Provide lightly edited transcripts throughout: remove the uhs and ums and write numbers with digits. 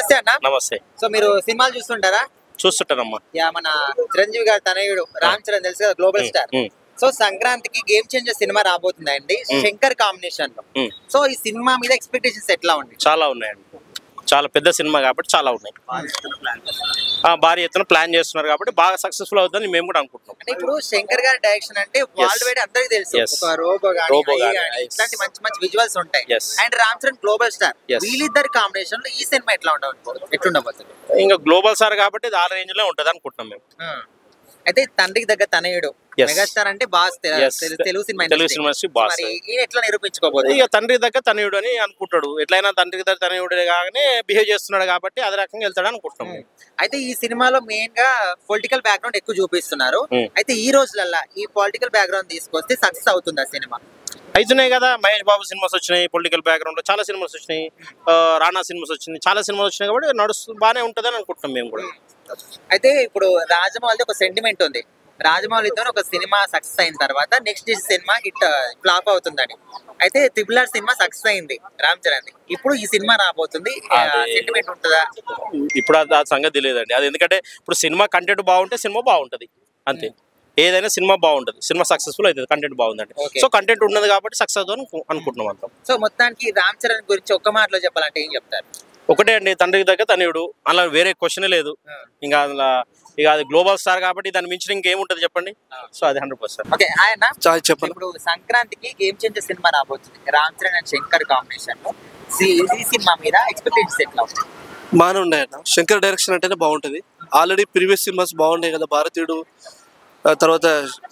నమస్తే అన్న. నమస్తే. సో మీరు సినిమాలు చూస్తుంటారా? చూస్తుంటానమ్మా. మన చిరంజీవి గారి తనయుడు రామ్ చరణ్ తెలుసు కదా, గ్లోబల్ స్టార్. సో సంక్రాంతికి గేమ్ చేంజర్ సినిమా రాబోతుందండి శంకర్ కాంబినేషన్ లో. సో ఈ సినిమా మీద ఎక్స్పెక్టేషన్స్ ఎట్లా ఉంది? చాలా ఉన్నాయండి, చాలా పెద్ద సినిమా కాబట్టి చాలా ఉన్నాయి. భారీ ఎత్తున ప్లాన్ చేస్తున్నారు కాబట్టి బాగా సక్సెస్ఫుల్ అవుతుందని మేము కూడా అనుకుంటున్నాం. అంటే ఇప్పుడు శంకర్ గారి డైరెక్షన్ అంటే వరల్డ్ వైడ్ అందరికీ తెలుసు, ఒక రోబో గానీ ఇట్లాంటి మంచి మంచి విజువల్స్ ఉంటాయి. And Ram Charan global star, వీళ్ళిద్దరి కాంబినేషన్ లో ఈ సినిమా ఎట్లుండబోతుంది? ఇంకా గ్లోబల్ స్టార్ కాబట్టి ఇది ఆ రేంజ్ లో ఉంటది అనుకుంటున్నాం మేము. అయితే తండ్రికి దగ్గర తనయుడు మెగాస్టార్ అంటే బాగా తెలుగు సినిమా ఎట్లా నిరూపించుకోబోతుంది? ఇక తండ్రి దగ్గర తనయుడు అని అనుకుంటాడు. ఎట్లయినా తండ్రికి దగ్గర తనయుడు కాగానే బిహేవ్ చేస్తున్నాడు కాబట్టి అదే రకంగా వెళ్తాడు అనుకుంటున్నాం. అయితే ఈ సినిమాలో మెయిన్ గా పొలిటికల్ బ్యాక్గ్రౌండ్ ఎక్కువ చూపిస్తున్నారు. అయితే ఈ రోజులల్లా ఈ పొలిటికల్ బ్యాక్గ్రౌండ్ తీసుకొస్తే సక్సెస్ అవుతుంది ఆ సినిమా? అవుతున్నాయి కదా, మహేష్ బాబు సినిమాస్ వచ్చినాయి, పొలిటికల్ బ్యాక్గ్రౌండ్ లో చాలా సినిమాస్ వచ్చినాయి, రానా సినిమాస్ వచ్చినాయి, చాలా సినిమాలు వచ్చినాయి కాబట్టి నడుస్తూ బాగానే ఉంటది అని అనుకుంటున్నాం మేము కూడా. అయితే ఇప్పుడు రాజమౌళి ఒక సెంటిమెంట్ ఉంది, రాజమౌళితో ఒక సినిమా సక్సెస్ అయిన తర్వాత నెక్స్ట్ సినిమా హిట్ ఫ్లాప్ అవుతుందని. అయితే ట్రిపుల్ ఆర్ సినిమా సక్సెస్ అయింది రామ్ చరణ్, ఇప్పుడు ఈ సినిమా రాబోతుంది, సెంటిమెంట్ ఉంటుందా? ఇప్పుడు ఆ సంగతి తెలియదండి. అది ఎందుకంటే ఇప్పుడు సినిమా కంటెంట్ బాగుంటే సినిమా బాగుంటది అంతే. ఏదైనా సినిమా బాగుంటది, సినిమా సక్సెస్ఫుల్ అవుతుంది కంటెంట్ బాగుందండి. సో కంటెంట్ ఉన్నది కాబట్టి సక్సెస్ అవుతుంది అనుకుంటున్నాం అంతా. సో మొత్తానికి రామ్ చరణ్ గురించి ఒక్క మాటలో చెప్పాలంటే ఏం చెప్తారు? ఒకటే అండి, తండ్రికి దగ్గర తనయుడు, అలా వేరే క్వశ్చనే లేదు. ఇంకా అందులో ఇక అది గ్లోబల్ స్టార్ కాబట్టి దాని మించిన ఇంకేముంటది చెప్పండి. సో అది 100%. ఓకే ఆయన చెప్పండి. ఇప్పుడు సంక్రాంతికి గేమ్ చేంజర్ సినిమా రాబోతుంది రామ్ చరణ్ అండ్ శంకర్ కాంబినేషన్ లో. ఈ సినిమా మీద ఎక్స్పెక్టేషన్స్ ఎట్లా ఉంటాయి? బాగానే ఉన్నాయన్న. శంకర్ డైరెక్షన్ అంటేనే బాగుంటది. ఆల్రెడీ ప్రీవియస్ సినిమాస్ బాగున్నాయి కదా, భారతీయుడు తర్వాత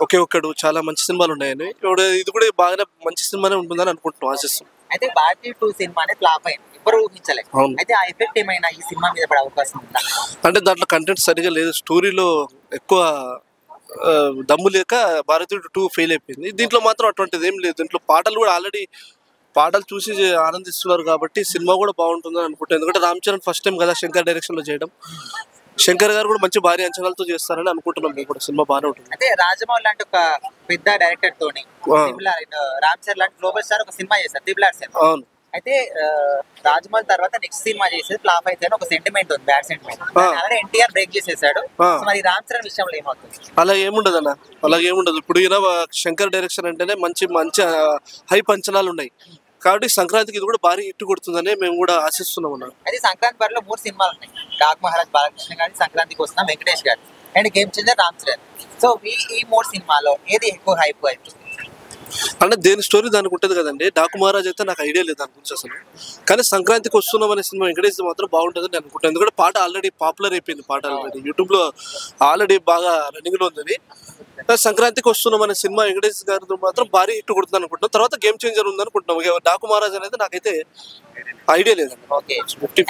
ఒకే ఒక్కడు, చాలా మంచి సినిమాలు ఉన్నాయని. ఇది కూడా బాగానే మంచి సినిమానే ఉంటుందని అనుకుంటున్నాం, ఆశిస్తాం. అయితే భారతీయ 2 సినిమా అనేది ఫ్లాప్ అయింది, ఎవరు ఊహించలేదు. అయితే ఆ ఎఫెక్ట్ ఏమైనా ఈ సినిమా మీద పడే అవకాశం ఉందా? అంటే దాంట్లో కంటెంట్ సరిగా లేదు, స్టోరీలో ఎక్కువ దమ్ము లేక భారతీయుడు 2 ఫెయిల్ అయిపోయింది. దీంట్లో మాత్రం అటువంటిది ఏం లేదు. దీంట్లో పాటలు కూడా ఆల్రెడీ పాటలు చూసి ఆనందిస్తున్నారు కాబట్టి సినిమా కూడా బాగుంటుందని అనుకుంటాను. ఎందుకంటే రామ్ చరణ్ ఫస్ట్ టైం కదా శంకర్ డైరెక్షన్ లో చేయడం. శంకర్ గారు కూడా మంచి భారీ అంచనాలతో చేస్తారని అనుకుంటున్నాం. మేము కూడా సినిమా బాగానే ఉంటుంది. అంటే రాజమౌళి లాంటి ఒక పెద్ద డైరెక్టర్ తోని రామ్ చరణ్ లాంటి గ్లోబల్ స్టార్ ఒక సినిమా చేస్తారు ట్రిపుల్ ఆర్ సినిమా. అవును. అయితే రాజమౌళి తర్వాత నెక్స్ట్ సినిమా చేసేది ఫ్లాప్ అయితే ఒక సెంటిమెంట్ ఉంది, బ్యాడ్ సెంటిమెంట్. అలాగే ఎన్టీఆర్ బ్రేక్ చేసేసాడు. మరి రామ్ చరణ్ విషయంలో ఏమవుతుంది? అలా ఏముండదు అన్న, అలాగే ఏముండదు. ఇప్పుడు శంకర్ డైరెక్షన్ అంటేనే మంచి మంచి హైప్ అంచనాలు ఉన్నాయి కాబట్టి సంక్రాంతికి ఇది కూడా భారీ హిట్ కొడుతుందని మేము కూడా ఆశిస్తున్నాం. అయితే సంక్రాంతి బరిలో 3 సినిమాలు ఉన్నాయి, డాక్ మహారాజ్ బాలకృష్ణ గారి, సంక్రాంతికి వస్తున్న వెంకటేష్ గారి, and game changer Ram Charan. So ఈ 3 సినిమాలో ఏది ఎక్కువ హైప్ అవుతుంది? అంటే దేని స్టోరీ దానికి ఉంటుంది కదండి. డాకు మహారాజ్ అయితే నాకు ఐడియా లేదు దాని గురించి అసలు. కానీ సంక్రాంతికి వస్తున్నాం అనే సినిమా వెంకటేష్ మాత్రం బాగుంటుందని అనుకుంటాను. ఎందుకంటే పాట ఆల్రెడీ పాపులర్ అయిపోయింది, పాట ఆల్రెడీ యూట్యూబ్ లో ఆల్రెడీ బాగా రన్నింగ్ లో ఉందని. సంక్రాంతికి వస్తున్నాం అనే సినిమా వెంకటేష్ గారితో మాత్రం భారీ హిట్ కొడుతుంది అనుకుంటున్నాం. తర్వాత గేమ్ చేంజర్ ఉంది అనుకుంటున్నాం. డాకు మహారాజ్ అనేది నాకైతే ఐడియా లేదు. ఓకే.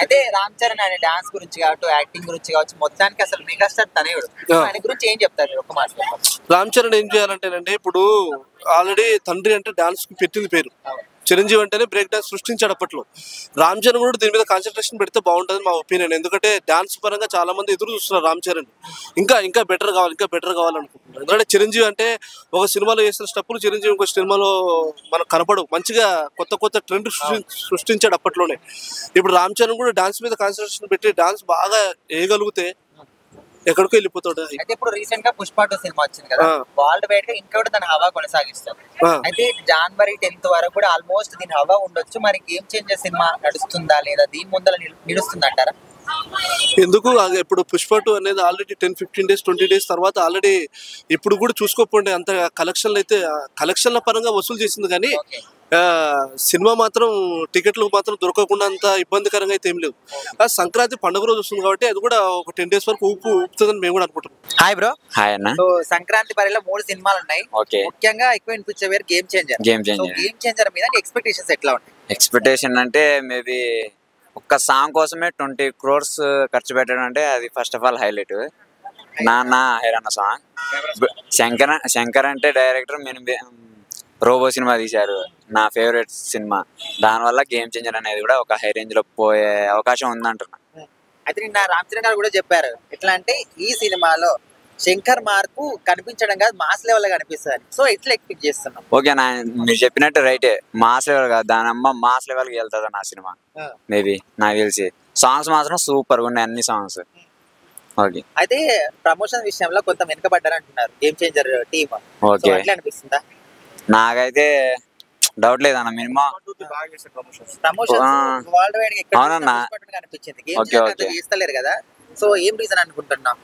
అయితే రామ్ చరణ్ అనే డాన్స్ గురించి కావచ్చు, యాక్టింగ్ గురించి కావచ్చు, మొత్తానికి అసలు మెగాస్టార్ తనయుడు, ఆయన గురించి ఏం చెప్తారు ఒక మాట? రామ్ చరణ్ ఏం చేయాలంటేనండి, ఇప్పుడు ఆల్రెడీ తండ్రి అంటే డాన్స్ కి పెట్టింది పేరు, చిరంజీవి అంటేనే బ్రేక్ డాన్స్ సృష్టించాడు అప్పట్లో. రామ్ చరణ్ కూడా దీని మీద కాన్సన్ట్రేషన్ పెడితే బాగుంటుంది మా ఒపీనియన్. ఎందుకంటే డాన్స్ పరంగా చాలా మంది ఎదురు చూస్తున్నారు రామ్ చరణ్, ఇంకా బెటర్ కావాలనుకుంటున్నారు. ఎందుకంటే చిరంజీవి అంటే ఒక సినిమాలో చేసిన స్టెప్పులు చిరంజీవి ఇంకో సినిమాలో మనకు కనపడవు. మంచిగా కొత్త ట్రెండ్ సృష్టించాడు అప్పట్లోనే. ఇప్పుడు రామ్ చరణ్ కూడా డాన్స్ మీద కాన్సన్ట్రేషన్ పెట్టి డాన్స్ బాగా వేయగలిగితే ఎక్కడికో వెళ్ళిపోతాడు. అయితే ఇప్పుడు రీసెంట్ గా పుష్ప 2 సినిమా వచ్చింది కదా, వరల్డ్ వైడ్ గా ఇంకోటి దాని హవా కొనసాగిస్తారు. అయితే జనవరి 10th వరకు కూడా ఆల్మోస్ట్ దీని హవా ఉండొచ్చు. మరి గేమ్ చేంజర్ సినిమా నడుస్తుందా లేదా, దీని ముందర నిలుస్తుంది అంటారా? ఎందుకు ఇప్పుడు పుష్ప 2 అనేది ఆల్రెడీ 10-15 days 20 days తర్వాత ఆల్రెడీ ఇప్పుడు కూడా చూసుకోకపోండి అంత కలెక్షన్లు అయితే కలెక్షన్ల పరంగా వసూలు చేసింది. కానీ సినిమా మాత్రం టికెట్లు మాత్రం దొరకకుండా అంత ఇబ్బందికరంగా అయితే ఏం లేవు. సంక్రాంతి పండుగ రోజు వస్తుంది కాబట్టి అది కూడా ఒక 10 days వరకు ఊపుతుందని మేము కూడా అనుకుంటున్నాం. Hi bro. హాయ్ అన్న. సో సంక్రాంతి పరిలో 3 సినిమాలు ఉన్నాయి. ముఖ్యంగా ఎక్కువ వినిపించే పేరు గేమ్ చేంజర్. గేమ్ చేంజర్ మీద ఎక్స్పెక్టేషన్స్ ఎట్లా ఉంటాయి? ఎక్స్పెక్టేషన్ అంటే మేబీ ఒక్క సాంగ్ కోసమే 20 crores ఖర్చు పెట్టడం అంటే అది ఫస్ట్ ఆఫ్ ఆల్ హైలైట్. నాన్న హైరానా సాంగ్. శంకర్ అంటే డైరెక్టర్ రోబో సినిమా తీశారు, నా ఫేవరెట్ సినిమా. దానివల్ల గేమ్ చేంజర్ అనేది కూడా ఒక హై రేంజ్ లో పోయే అవకాశం ఉందంటున్నా. అయితే నిన్న రామ్ చరణ్ గారు కూడా చెప్పారు, ఎట్లా అంటే ఈ సినిమాలో శంకర్ మార్పు కనిపించడం కాదు, మాస్ లెవెల్ కనిపిస్తుంది. సో ఎట్లా ఎక్స్పెక్ట్ చేస్తున్నాం? ఓకే నా, మీరు చెప్పినట్టు రైటే, మాస్ లెవెల్ కాదు, దాని అమ్మ మాస్ లెవెల్ కి వెళ్తుంది నా సినిమా. మేబీ నాకు తెలిసి సాంగ్స్ మాత్రం సూపర్ ఉన్నాయి అన్ని సాంగ్స్. ఓకే. అయితే ప్రమోషన్ విషయంలో కొంత వెనుకబడ్డారు అంటున్నారు గేమ్ చేంజర్ టీమ్. ఓకే. అట్లా అనిపిస్తుందా? నాకైతే డౌట్ లేదన్న మినిమం ప్రమోషన్ వరల్డ్ వైడ్ ఎక్కడ అవునన్నా. అనిపించింది గేమ్ చేంజర్ అంత చేస్తలేరు కదా, సో ఏం రీజన్ అనుకుంటున్నాం?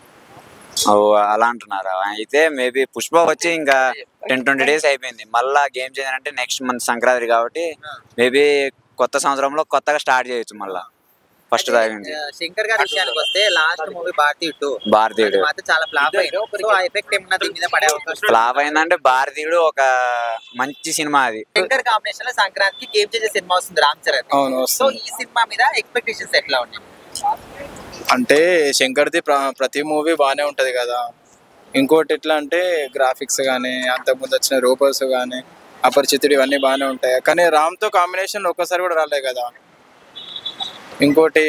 అలా అంటున్నారా? అయితే మేబీ పుష్ప వచ్చి ఇంకా 10-20 days అయిపోయింది. మళ్ళా గేమ్ చేంజర్ అంటే నెక్స్ట్ మంత్ సంక్రాంతి కాబట్టి మేబీ కొత్త సంవత్సరంలో కొత్తగా స్టార్ట్ చేయొచ్చు మళ్ళా ఫస్ట్ తాగింది. శంకర్ గారి విషయానికి వస్తే లాస్ట్ మూవీ భారతీయుడు మాత్రం చాలా ఫ్లాప్ అయింది. సో ఆ ఎఫెక్ట్ ఏమన్నా దీని మీద పడే అవకాశం? ఫ్లాప్ అయిందంటే భారతీయుడు ఒక మంచి సినిమా అది. శంకర్ కాంబినేషన్ లో సంక్రాంతికి గేమ్ చేంజర్ సినిమా వస్తుంది రామ్ చరణ్. సో ఈ సినిమా మీద ఎక్స్పెక్టేషన్స్ ఎట్లా ఉన్నాయి? అంటే శంకర్ది ప్రతి మూవీ బాగానే ఉంటది కదా. ఇంకోటి ఎట్లా అంటే గ్రాఫిక్స్ కానీ అంతకుముందు వచ్చిన రోబోస్ కానీ అపరిచితుడు ఇవన్నీ బాగానే ఉంటాయి. కానీ రామ్తో కాంబినేషన్ ఒక్కసారి కూడా రాలే కదా. ఇంకోటి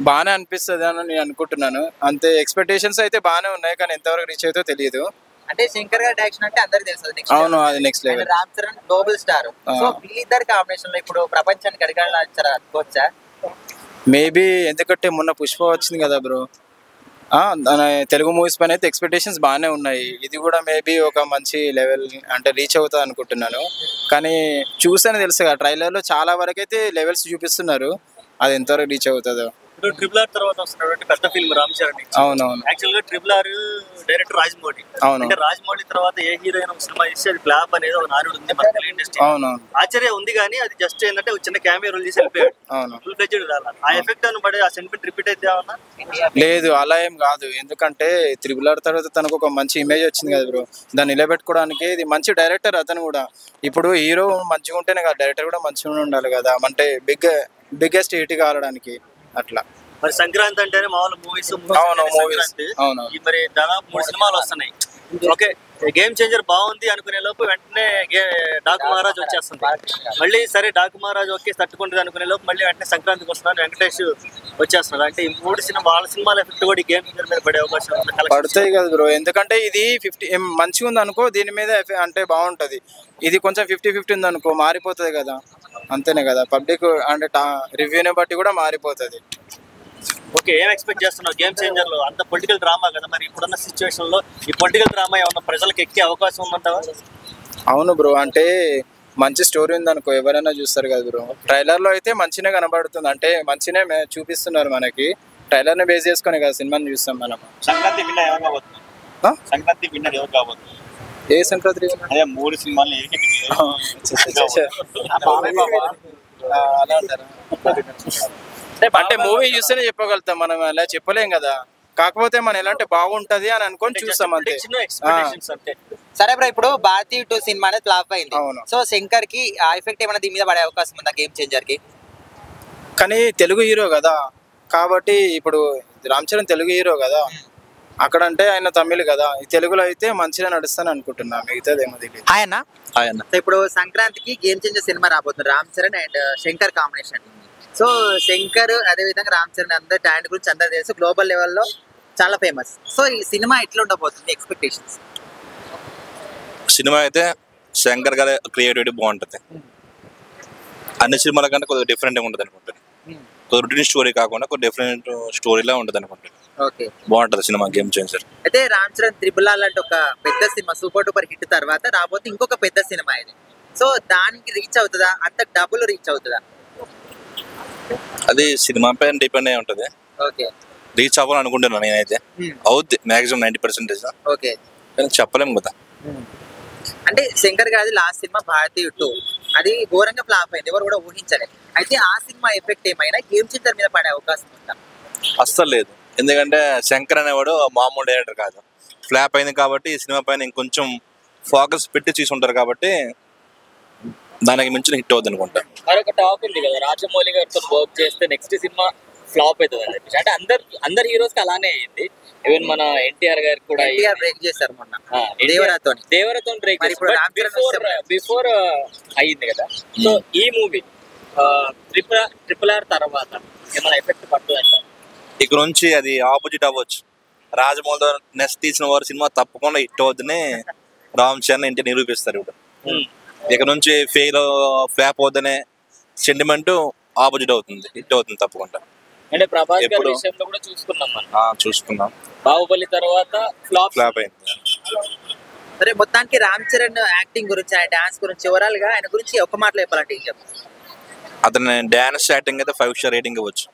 బాగానే అనిపిస్తుంది అని నేను అనుకుంటున్నాను. అంతే ఎక్స్పెక్టేషన్స్ అయితే బాగానే ఉన్నాయి, కానీ ఎంతవరకు రీచ్ అవుతుందో తెలియదు. అంటే శంకర్ గారి డైరెక్షన్ అంటే అందరికి తెలుసు. అవును, అది next level. Ram Charan global star. So వీళ్ళిద్దరు కాంబినేషన్ లో ఇప్పుడు ప్రపంచానికి అడగాలి అనుకోవచ్చా? మేబీ ఎందుకంటే మొన్న పుష్ప వచ్చింది కదా బ్రో, తెలుగు మూవీస్ పైన అయితే ఎక్స్పెక్టేషన్స్ బాగానే ఉన్నాయి. ఇది కూడా మేబీ ఒక మంచి లెవెల్ అంటే రీచ్ అవుతుంది అనుకుంటున్నాను. కానీ చూస్తేనే తెలుసు కదా, ట్రైలర్లో చాలా వరకు అయితే లెవెల్స్ చూపిస్తున్నారు, అది ఎంతవరకు రీచ్ అవుతుందో. ఇప్పుడు ట్రిపుల్ ఆర్ తర్వాత వస్తున్నటువంటి పెద్ద ఫిల్మ్ రామ్ చరణ్. అవునవును. యాక్చువల్ గా ట్రిపుల్ ఆర్ డైరెక్టర్ రాజమౌళి. అంటే రాజమౌళి తర్వాత ఏ హీరోయిన్ సినిమా చేసి అది ఫ్లాప్ అనేది ఒక నానుడు ఉంది మన ఫిల్మ్ ఇండస్ట్రీ. అవునవును. ఆశ్చర్యం ఉంది కానీ అది జస్ట్ ఏంటంటే ఒక చిన్న క్యామియో రోల్ చేసి వెళ్ళిపోయాడు. అవును. ఫుల్ ఫ్లెడ్జ్డ్ రాలా. ఆ ఎఫెక్ట్ అని పడే ఆ సెంటిమెంట్ రిపీట్ అయితే ఏమన్నా? లేదు, అలా ఏం కాదు. ఎందుకంటే త్రిబుల్ ఆర్ తర్వాత తనకు ఒక మంచి ఇమేజ్ వచ్చింది కదా బ్రో, దాన్ని నిలబెట్టుకోవడానికి ఇది మంచి డైరెక్టర్ అతను కూడా. ఇప్పుడు హీరో మంచిగా ఉంటేనే కదా డైరెక్టర్ కూడా మంచిగా ఉండాలి కదా, అంటే బిగ్గెస్ట్ హిట్ కావడానికి అట్లా. మరి సంక్రాంతి అంటేనే మామూలు మూవీస్. మరి దాదాపు 3 సినిమాలు వస్తున్నాయి. ఓకే, గేమ్ చేంజర్ బాగుంది అనుకునే లోపు వెంటనే డాకు మహారాజ్ వచ్చేస్తుంది. మళ్ళీ సరే డాకు మహారాజ్ ఓకే తట్టుకుంటుంది అనుకునే లోపు మళ్ళీ వెంటనే సంక్రాంతికి వస్తున్నారు, వెంకటేష్ వచ్చేస్తున్నారు. అంటే ఈ 3 సినిమా వాళ్ళ సినిమాల ఎఫెక్ట్ కూడా ఈ గేమ్ చేంజర్ మీద పడే అవకాశం పడతాయి కదా బ్రో. ఎందుకంటే ఇది 50 మంచిగా ఉంది అనుకో, దీని మీద అంటే బాగుంటది. ఇది కొంచెం 50-50 ఉంది అనుకో, మారిపోతుంది కదా. అంతేనే కదా, పబ్లిక్ అంటే రివ్యూని బట్టి కూడా మారిపోతుంది. ఓకే, ఏం ఎక్స్పెక్ట్ చేస్తున్నావు గేమ్ చేంజర్ లో? అంత పొలిటికల్ డ్రామా కదా, మరి ఇప్పుడున్న సిచ్యువేషన్ లో ఈ పొలిటికల్ డ్రామా ఏమన్నా ప్రజలకు ఎక్కే అవకాశం ఉందంటావా? అవును బ్రో, అంటే మంచి స్టోరీ ఉంది అనుకో ఎవరైనా చూస్తారు కదా బ్రో. ట్రైలర్ లో అయితే మంచినే కనబడుతుంది, అంటే మంచినే చూపిస్తున్నారు మనకి. ట్రైలర్ ని బేస్ చేసుకునే కదా సినిమాని చూస్తాం మనం. సంక్రాంతి విన్నర్ ఎవరు కాబోతుంది? సంక్రాంతి విన్నర్ ఎవరు కాబోతుంది? ఏ సంక్రాంతి? అదే 3 సినిమాలు అలా అంటారా? అంటే మూవీ చూస్తేనే చెప్పగలుగుతాం, మనం అలా చెప్పలేం కదా. కాకపోతే మనం ఎలా అంటే బాగుంటది అని అనుకొని చూస్తాం అంతే. సరే బ్రో, ఇప్పుడు భారతీయుడు సినిమా అనేది ఫ్లాప్ అయింది. అవును. సో శంకర్ కి ఆ ఎఫెక్ట్ ఏమైనా దీని మీద పడే అవకాశం ఉందా గేమ్ చేంజర్ కి? కానీ తెలుగు హీరో కదా, కాబట్టి ఇప్పుడు రామ్ చరణ్ తెలుగు హీరో కదా, అక్కడంటే ఆయన తమిళ్ కదా. ఈ తెలుగులో అయితే మంచిగా నడుస్తాను అనుకుంటున్నా, మిగతాదేమో తెలియదు. ఆయన ఇప్పుడు సంక్రాంతికి గేమ్ చేంజర్ సినిమా రాబోతుంది, Ram Charan and Shankar combination. So Shankar అదే విధంగా రామ్ చరణ్ అందరు టాలెంట్ గురించి అందరు తెలుసు, గ్లోబల్ లెవెల్లో చాలా ఫేమస్. సో ఈ సినిమా ఎట్లా ఉండబోతుంది ఎక్స్పెక్టేషన్స్? సినిమా అయితే శంకర్ గారి క్రియేటివిటీ బాగుంటుంది. అన్ని సినిమాల కంటే కొద్దిగా డిఫరెంట్గా ఉంటుంది అనుకుంటాను. కొద్దిగా రొటీన్ స్టోరీ కాకుండా కొద్దిగా డిఫరెంట్ స్టోరీలా ఉంటుంది అనుకుంటాను. ఓకే, బాగుంటుంది సినిమా గేమ్ చేంజర్. అయితే రామ్ చరణ్ త్రిబుల్ ఆర్ లాంటి ఒక పెద్ద సినిమా సూపర్ డూపర్ హిట్ తర్వాత రాబోతే ఇంకొక పెద్ద సినిమా ఇది. సో దానికి రీచ్ అవుతుందా? అంత డబుల్ రీచ్ అవుతుందా? అది సినిమా పైన డిపెండ్ అయి ఉంటుంది. ఓకే, రీచ్ అవ్వాలని అనుకుంటున్నాను నేనైతే. అవుద్ది మ్యాక్సిమం 90%. ఓకే, కానీ చెప్పలేము కదా. అంటే శంకర్ గారి లాస్ట్ సినిమా భారతీయుడు అది ఘోరంగా ఫ్లాప్ అయింది, ఎవరు కూడా ఊహించలేదు. అయితే ఆ సినిమా ఎఫెక్ట్ ఏమైనా గేమ్ చేంజర్ మీద పడే అవకాశం ఉందా? అస్సలు లేదు, ఎందుకంటే శంకర్ అనేవాడు మామూలు డైరెక్టర్ కాదు. ఫ్లాప్ అయింది కాబట్టి ఈ సినిమా పైన ఇంకొంచెం ఫోకస్ పెట్టి తీసుకుంటారు కాబట్టి దానికి మించిన హిట్ అవుతుంది అనుకుంటా. మరొక టాక్ ఉంది కదా, రాజమౌళి గారితో వర్క్ చేస్తే నెక్స్ట్ సినిమా ఫ్లాప్ అవుతుంది అని చెప్పేసి. అంటే అందరు హీరోస్ కి అలానే అయింది. ఈవెన్ మన ఎన్టీఆర్ గారికి కూడా బ్రేక్ చేశారు మొన్న దేవరాతో బ్రేక్ బిఫోర్ అయ్యింది కదా. సో ఈ మూవీ ట్రిపుల్ ఆర్ తర్వాత ఏమైనా ఎఫెక్ట్ పడుతుంది అంటారు? ఇక నుంచి అది ఆపోజిట్ అవ్వచ్చు. రాజమౌళి నెక్స్ట్ తీసిన వారు సినిమా తప్పకుండా హిట్ అవుతుందని రామ్ చరణ్ ఇంటి నిరూపిస్తారు. ఇప్పుడు ఇక నుంచి ఫ్లాప్ అవుతుందనే సెంటిమెంట్ ఆపోజిట్ అవుతుంది, హిట్ అవుతుంది తప్పకుండా. అంటే ప్రభాస్ గారి ఎప్పుడు? విషయంలో కూడా చూసుకున్నాం మనం. చూసుకున్నాం, బాహుబలి తర్వాత ఫ్లాప్. ఫ్లాప్ అయింది. సరే మొత్తానికి రామ్ చరణ్ యాక్టింగ్ గురించి ఆయన డాన్స్ గురించి ఓవరాల్ గా ఆయన గురించి ఒక మాటలో చెప్పాలంటే ఏం చెప్తారు? అతని డాన్స్ యాక్టింగ్ అయితే 5 స్టార్ రేటింగ్ ఇవ్వచ్చు.